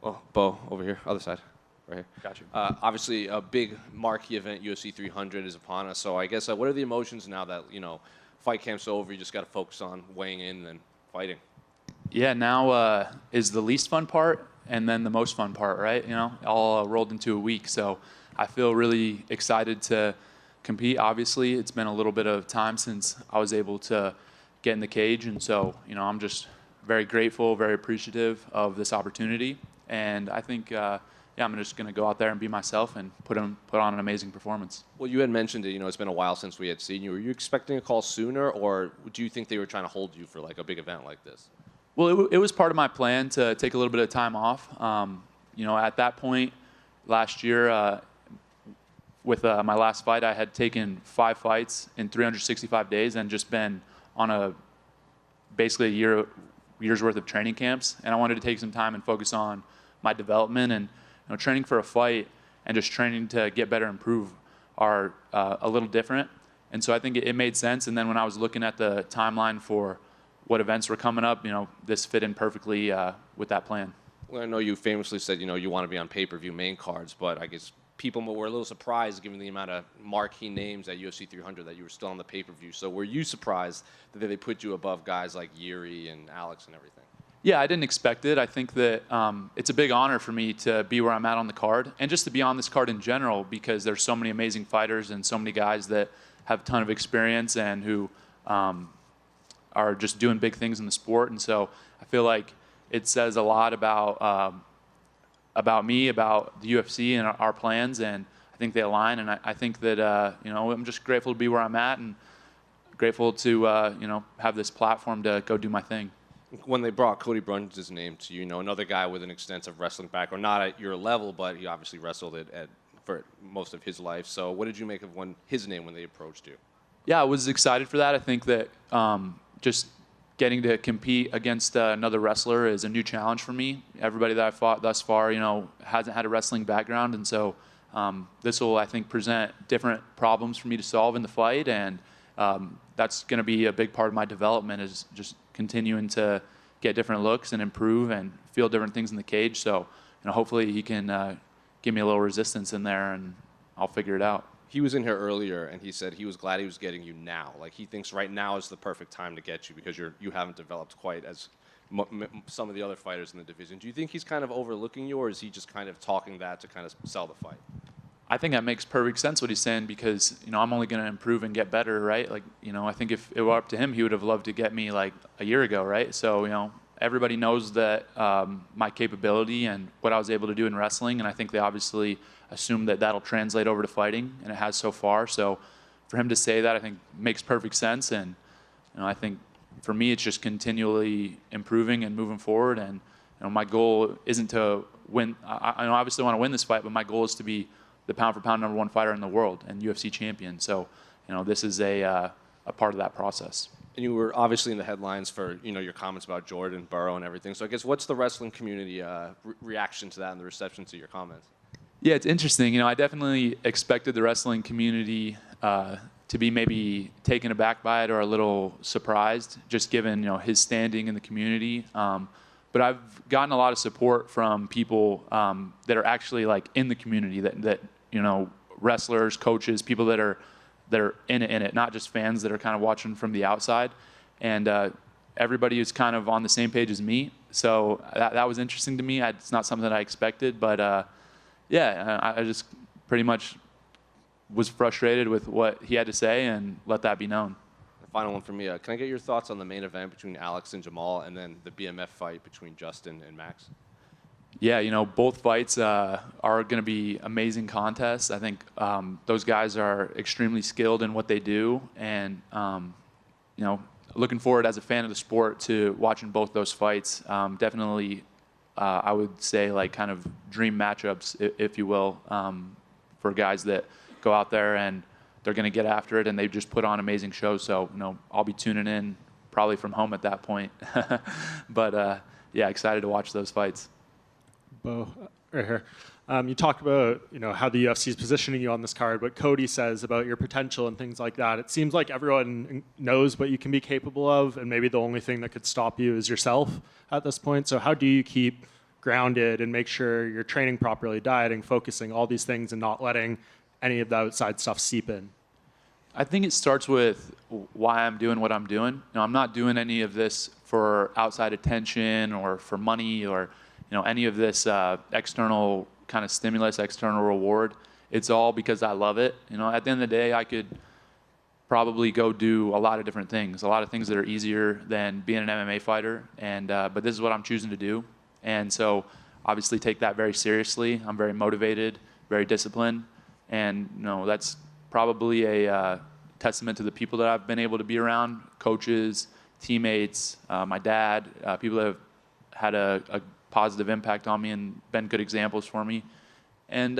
Well, Bo, over here, other side, right here. Got you. Obviously, a big marquee event, UFC 300, is upon us. So I guess what are the emotions now that fight camp's over? You just got to focus on weighing in and fighting. Yeah, now is the least fun part and then the most fun part, right? All rolled into a week. So I feel really excited to compete. Obviously, it's been a little bit of time since I was able to get in the cage. And so, I'm just very grateful, very appreciative of this opportunity. And I think, I'm just going to go out there and be myself and put on an amazing performance. Well, you had mentioned it, it's been a while since we had seen you. Were you expecting a call sooner, or do you think they were trying to hold you for like a big event like this? Well, it was part of my plan to take a little bit of time off. At that point last year, with my last fight, I had taken 5 fights in 365 days and just been on basically a year's worth of training camps. And I wanted to take some time and focus on my development. And training for a fight and just training to get better and improve are a little different. And so I think it made sense. And then when I was looking at the timeline for what events were coming up, this fit in perfectly with that plan. Well, I know you famously said, you want to be on pay-per-view main cards, but I guess people were a little surprised given the amount of marquee names at UFC 300 that you were still on the pay-per-view. So were you surprised that they put you above guys like Yuri and Alex and everything? Yeah, I didn't expect it. I think that it's a big honor for me to be where I'm at on the card and just to be on this card in general because there's so many amazing fighters and so many guys that have a ton of experience and who are just doing big things in the sport. And so I feel like it says a lot about me, about the UFC and our plans, and I think they align. And I think that I'm just grateful to be where I'm at and grateful to have this platform to go do my thing. When they brought Cody Brundage's name to you, another guy with an extensive wrestling background, not at your level, but he obviously wrestled for most of his life. So what did you make of his name when they approached you? Yeah, I was excited for that. I think that just getting to compete against another wrestler is a new challenge for me. Everybody that I've fought thus far, hasn't had a wrestling background, and so this will, I think, present different problems for me to solve in the fight, and that's going to be a big part of my development is just continuing to get different looks and improve and feel different things in the cage. So, hopefully he can give me a little resistance in there, and I'll figure it out. He was in here earlier, and he said he was glad he was getting you now. Like, he thinks right now is the perfect time to get you because you haven't developed quite as some of the other fighters in the division. Do you think he's kind of overlooking you, or is he just kind of talking that to kind of sell the fight? I think that makes perfect sense what he's saying because, I'm only going to improve and get better, right? Like, I think if it were up to him, he would have loved to get me like a year ago, right? So, everybody knows that my capability and what I was able to do in wrestling, and I think they obviously assume that that'll translate over to fighting, and it has so far. So for him to say that, I think makes perfect sense. And I think for me, it's just continually improving and moving forward. And my goal isn't to win. I obviously want to win this fight, but my goal is to be the pound-for-pound #1 fighter in the world and UFC champion. So this is a part of that process. And you were obviously in the headlines for your comments about Jordan, Burrow, and everything. So I guess what's the wrestling community reaction to that and the reception to your comments? Yeah, it's interesting. I definitely expected the wrestling community to be maybe taken aback by it or a little surprised, just given his standing in the community. But I've gotten a lot of support from people that are actually like in the community, that wrestlers, coaches, people that are in it, not just fans that are kind of watching from the outside. And everybody is kind of on the same page as me. So that was interesting to me. It's not something that I expected, but I just pretty much was frustrated with what he had to say and let that be known. The final one for me. Can I get your thoughts on the main event between Alex and Jamal and then the BMF fight between Justin and Max? Yeah, both fights are going to be amazing contests. I think those guys are extremely skilled in what they do. And, looking forward as a fan of the sport to watching both those fights. Definitely I would say like kind of dream matchups, if you will, for guys that go out there and they're going to get after it and they just put on amazing shows. So, I'll be tuning in probably from home at that point. But, excited to watch those fights. Bo, right here. You talk about how the UFC is positioning you on this card, what Cody says about your potential and things like that. It seems like everyone knows what you can be capable of, and maybe the only thing that could stop you is yourself at this point. So how do you keep grounded and make sure you're training properly, dieting, focusing, all these things, and not letting any of the outside stuff seep in? I think it starts with why I'm doing what I'm doing. I'm not doing any of this for outside attention or for money or any of this external kind of stimulus, external reward. It's all because I love it. At the end of the day, I could probably go do a lot of different things, a lot of things that are easier than being an MMA fighter. But this is what I'm choosing to do. And so obviously take that very seriously. I'm very motivated, very disciplined. And that's probably a testament to the people that I've been able to be around, coaches, teammates, my dad, people that have had a positive impact on me and been good examples for me. And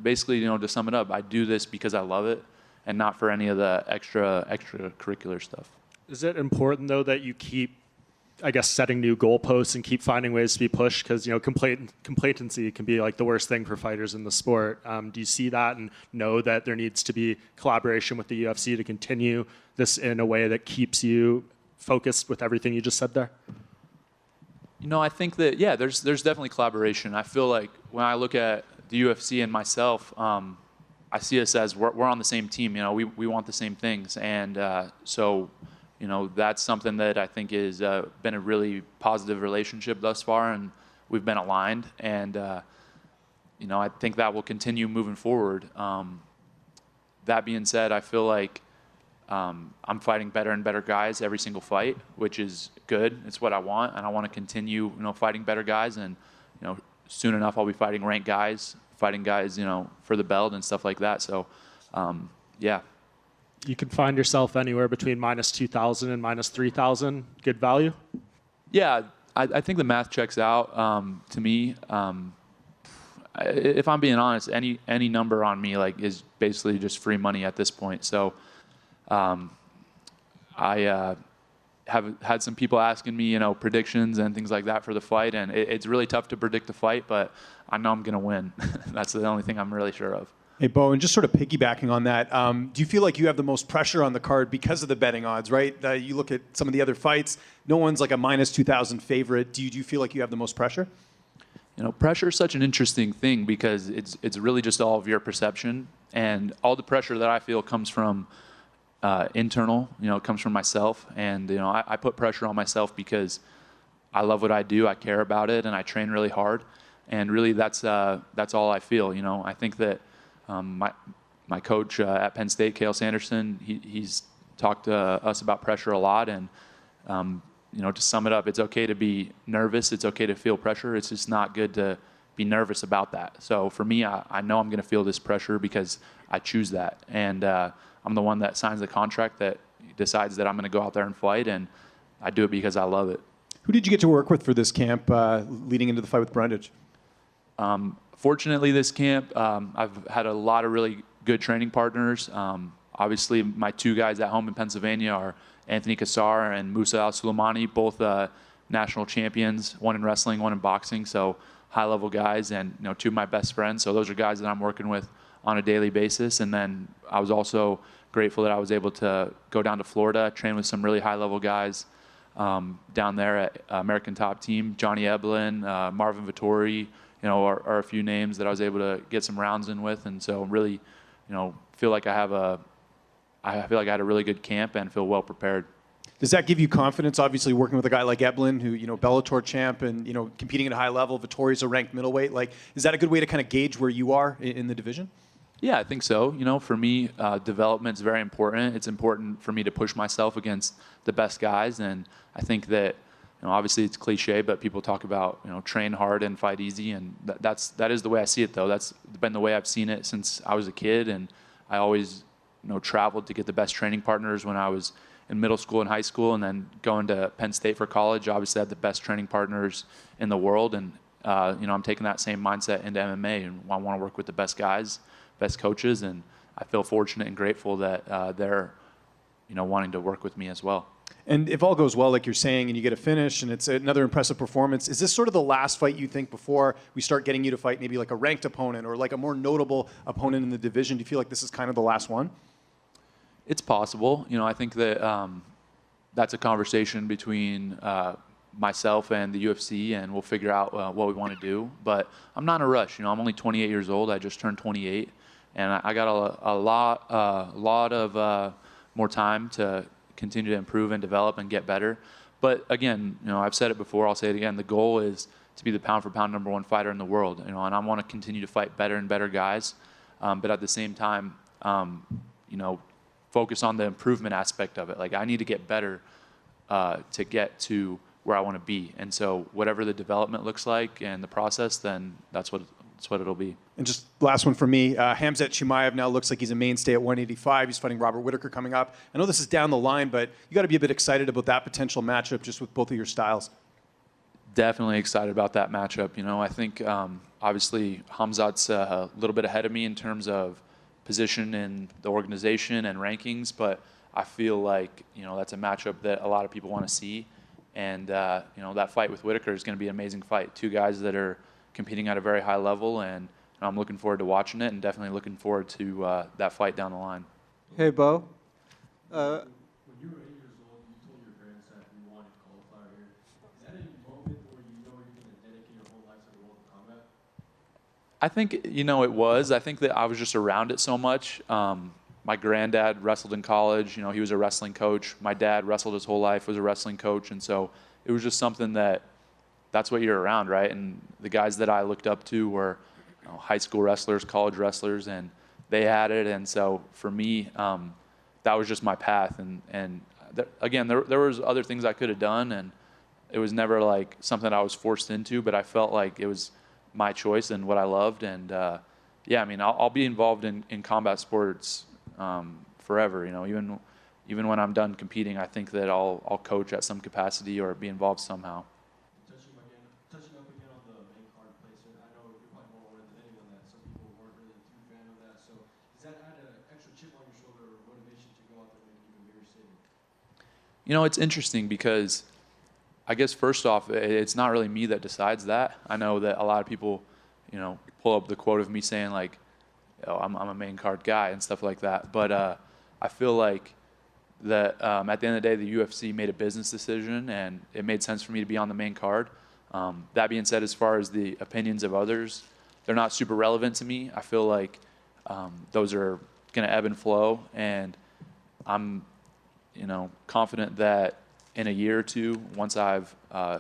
basically, to sum it up, I do this because I love it and not for any of the extracurricular stuff. Is it important, though, that you keep, I guess, setting new goalposts and keep finding ways to be pushed? Because, complacency can be like the worst thing for fighters in the sport. Do you see that and know that there needs to be collaboration with the UFC to continue this in a way that keeps you focused with everything you just said there? I think that, there's definitely collaboration. I feel like when I look at the UFC and myself, I see us as we're on the same team. We want the same things. And so that's something that I think has been a really positive relationship thus far, and we've been aligned. And, I think that will continue moving forward. That being said, I feel like I'm fighting better and better guys every single fight, which is good. It's what I want, and I want to continue, fighting better guys. And, soon enough, I'll be fighting ranked guys, fighting guys, for the belt and stuff like that. So, yeah. You can find yourself anywhere between minus 2,000 and minus 3,000. Good value? Yeah, I think the math checks out to me. If I'm being honest, any number on me is basically just free money at this point. So I have had some people asking me, predictions and things like that for the fight, and it's really tough to predict the fight, but I know I'm going to win. That's the only thing I'm really sure of. Hey, Bo, and just sort of piggybacking on that, do you feel like you have the most pressure on the card because of the betting odds, right? You look at some of the other fights, no one's like a minus 2,000 favorite. Do you feel like you have the most pressure? Pressure is such an interesting thing because it's really just all of your perception, and all the pressure that I feel comes from internal, it comes from myself. And, I put pressure on myself because I love what I do, I care about it, and I train really hard. And really that's all I feel. I think that my coach at Penn State, Cale Sanderson, he's talked to us about pressure a lot. And, to sum it up, it's okay to be nervous. It's okay to feel pressure. It's just not good to be nervous about that. So for me, I know I'm going to feel this pressure because I choose that. And I'm the one that signs the contract that decides that I'm going to go out there and fight. And I do it because I love it. Who did you get to work with for this camp leading into the fight with Brundage? Fortunately, this camp, I've had a lot of really good training partners. Obviously, my two guys at home in Pennsylvania are Anthony Kassar and Musa Al-Suleimani, both national champions, one in wrestling, one in boxing, so high-level guys, and two of my best friends. So those are guys that I'm working with on a daily basis. And then I was also grateful that I was able to go down to Florida, train with some really high-level guys down there at American Top Team. Johnny Eblin, Marvin Vittori, are a few names that I was able to get some rounds in with. And so really, feel like I had a really good camp and feel well prepared. Does that give you confidence, obviously, working with a guy like Eblin, who, Bellator champ and, competing at a high level, Vittori's a ranked middleweight? Is that a good way to kind of gauge where you are in the division? Yeah, I think so. For me, development is very important. It's important for me to push myself against the best guys. And I think that, obviously it's cliche, but people talk about, train hard and fight easy. And that is the way I see it, though. That's been the way I've seen it since I was a kid. And I always, traveled to get the best training partners when I was in middle school and high school, and then going to Penn State for college. Obviously, I had the best training partners in the world. And, I'm taking that same mindset into MMA, and I want to work with the best guys, best coaches, and I feel fortunate and grateful that they're, wanting to work with me as well. And if all goes well, like you're saying, and you get a finish, and it's another impressive performance, is this sort of the last fight you think before we start getting you to fight maybe like a ranked opponent or like a more notable opponent in the division? Do you feel like this is kind of the last one? It's possible. I think that that's a conversation between myself and the UFC, and we'll figure out what we want to do. But I'm not in a rush. I'm only 28 years old. I just turned 28, and I got a lot of more time to continue to improve and develop and get better. But again, I've said it before. I'll say it again. The goal is to be the pound-for-pound #1 fighter in the world. And I want to continue to fight better and better guys. But at the same time, focus on the improvement aspect of it. Like, I need to get better to get to where I want to be. And so whatever the development looks like and the process, then that's what it'll be. And just last one for me, Khamzat Chimaev now looks like he's a mainstay at 185. He's fighting Robert Whittaker coming up. I know this is down the line, but you got to be a bit excited about that potential matchup just with both of your styles. Definitely excited about that matchup. I think obviously Khamzat's a little bit ahead of me in terms of position in the organization and rankings, but I feel like that's a matchup that a lot of people want to see. And that fight with Whittaker is going to be an amazing fight. Two guys that are competing at a very high level, and I'm looking forward to watching it, and definitely looking forward to that fight down the line. Hey, Bo. When you were 8 years old, you told your parents that you wanted to qualify here. Is that a moment where you know you're going to dedicate your whole life to the world of combat? I think, it was. I think that I was just around it so much. My granddad wrestled in college. He was a wrestling coach. My dad wrestled his whole life, was a wrestling coach. And so it was just something that's what you're around, right? And the guys that I looked up to were high school wrestlers, college wrestlers, and they had it. And so for me, that was just my path. And again, there was other things I could have done, and it was never like something I was forced into, but I felt like it was my choice and what I loved. And I'll be involved in combat sports forever. Even when I'm done competing, I think that I'll coach at some capacity or be involved somehow. Touching up again on the main card placement, I know you're probably more oriented on that. Some people weren't really too fan of that. So does that add an extra chip on your shoulder or motivation to go out there and make an even bigger statement? It's interesting because I guess first off, it's not really me that decides that. I know that a lot of people, pull up the quote of me saying like, I'm a main card guy and stuff like that. But I feel like that at the end of the day, the UFC made a business decision, and it made sense for me to be on the main card. That being said, as far as the opinions of others, they're not super relevant to me. I feel like those are going to ebb and flow, and I'm, confident that in a year or two, once I've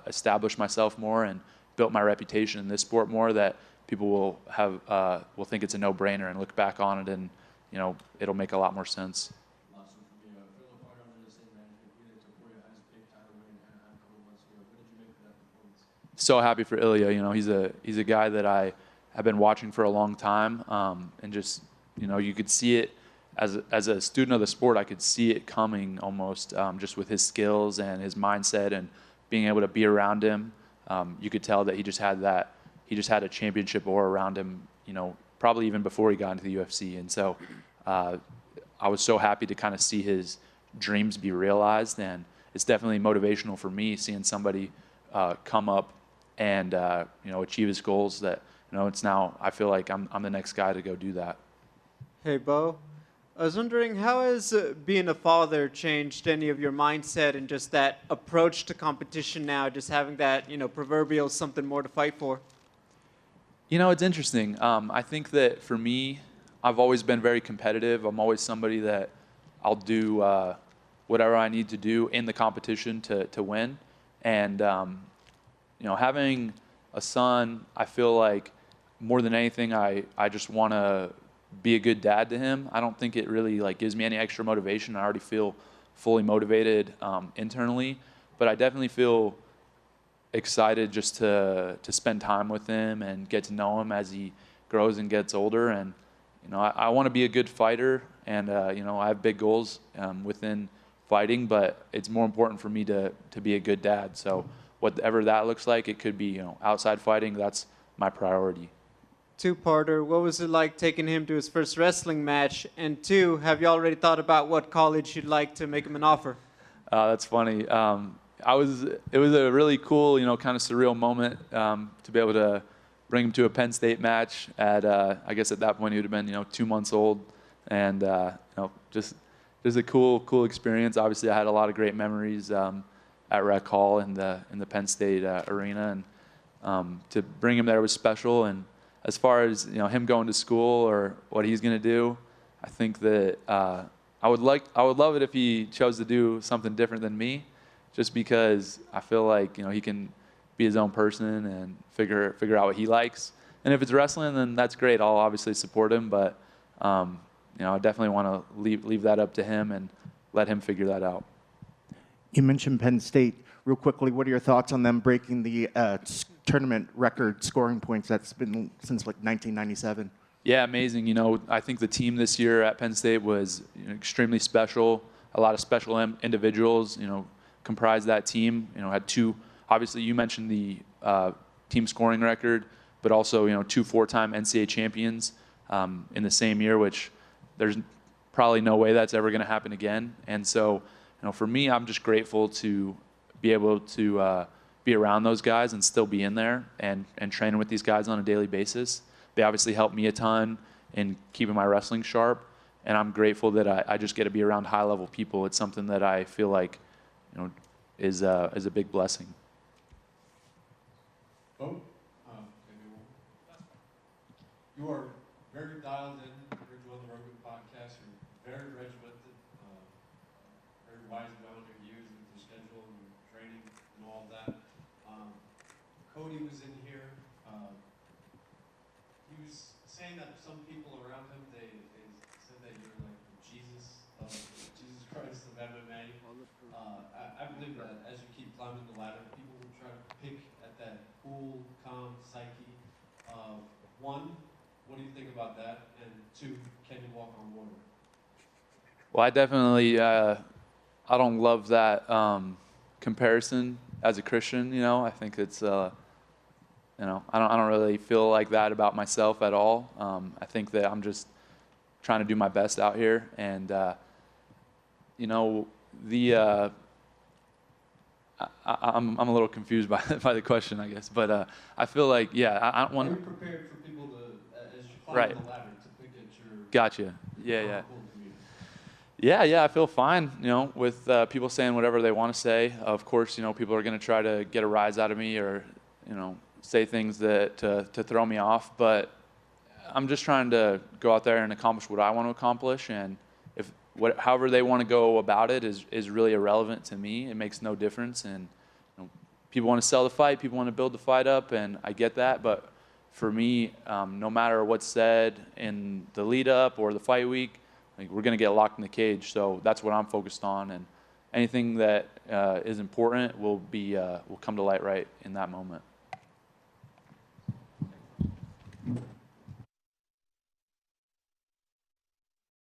established myself more and built my reputation in this sport more, that people will think it's a no-brainer and look back on it, and it'll make a lot more sense. Last one for me. Fellow fighter under the same management, Ilya Topuria has a big title win in Anaheim a couple months ago. What did you make of that performance? So happy for Ilya. He's a guy that I have been watching for a long time, and just you could see it as a student of the sport. I could see it coming almost, just with his skills and his mindset and being able to be around him. You could tell that he just had a championship aura around him, probably even before he got into the UFC. And so I was so happy to kind of see his dreams be realized, and it's definitely motivational for me seeing somebody come up and achieve his goals. That it's now I feel like I'm the next guy to go do that. Hey, Bo. I was wondering, how has being a father changed any of your mindset and just that approach to competition now, just having that, proverbial something more to fight for? It's interesting. I think that for me, I've always been very competitive. I'm always somebody that I'll do whatever I need to do in the competition to win. And, having a son, I feel like more than anything, I just want to be a good dad to him. I don't think it really gives me any extra motivation. I already feel fully motivated internally, but I definitely feel excited just to spend time with him and get to know him as he grows and gets older. And I want to be a good fighter, and I have big goals within fighting, but it's more important for me to be a good dad. So whatever that looks like, it could be outside fighting. That's my priority. Two-parter. What was it like taking him to his first wrestling match? And two, have you already thought about what college you'd like to make him an offer? That's funny. It was a really cool, kind of surreal moment to be able to bring him to a Penn State match at, I guess at that point he would have been, 2 months old, and just a cool experience. Obviously, I had a lot of great memories at Rec Hall in the Penn State arena, and to bring him there was special. And as far as him going to school or what he's going to do, I think that I would love it if he chose to do something different than me, just because I feel like he can be his own person and figure out what he likes. And if it's wrestling, then that's great. I'll obviously support him, but I definitely want to leave that up to him and let him figure that out. You mentioned Penn State. Real quickly, what are your thoughts on them breaking the tournament record scoring points that's been since like 1997? Yeah, amazing. I think the team this year at Penn State was extremely special. A lot of special individuals, comprised that team. Had two. Obviously, you mentioned the team scoring record, but also two four-time NCAA champions in the same year, which there's probably no way that's ever going to happen again. And so, for me, I'm just grateful to be able to be around those guys and still be in there and training with these guys on a daily basis. They obviously helped me a ton in keeping my wrestling sharp, and I'm grateful that I just get to be around high-level people. It's something that I feel like is a big blessing. Bo, you are very dialed in. You're doing the Rogan podcast. You're very regimented, very wise about your views and your schedule and your training and all of that. Cody was in here. He was saying that some people around him, they said that you're like the Jesus Christ of MMA. I believe that as you keep climbing the ladder, people will try to pick at that cool, calm psyche. One, what do you think about that? And two, can you walk on water? Well, I definitely I don't love that comparison as a Christian. I think it's I don't really feel like that about myself at all. I think that I'm just trying to do my best out here, and I'm a little confused by the question, I guess, but I feel like I don't want. Are you prepared for people to, as you climb Right. the ladder, to pick at your? Gotcha. Yeah. cool community? Yeah, I feel fine, with people saying whatever they want to say. Of course, people are going to try to get a rise out of me or, say things that to throw me off. But I'm just trying to go out there and accomplish what I want to accomplish. And however they want to go about it is really irrelevant to me. It makes no difference. And people want to sell the fight, people want to build the fight up, and I get that. But for me, no matter what's said in the lead up or the fight week, we're going to get locked in the cage. So that's what I'm focused on, and anything that is important will come to light right in that moment.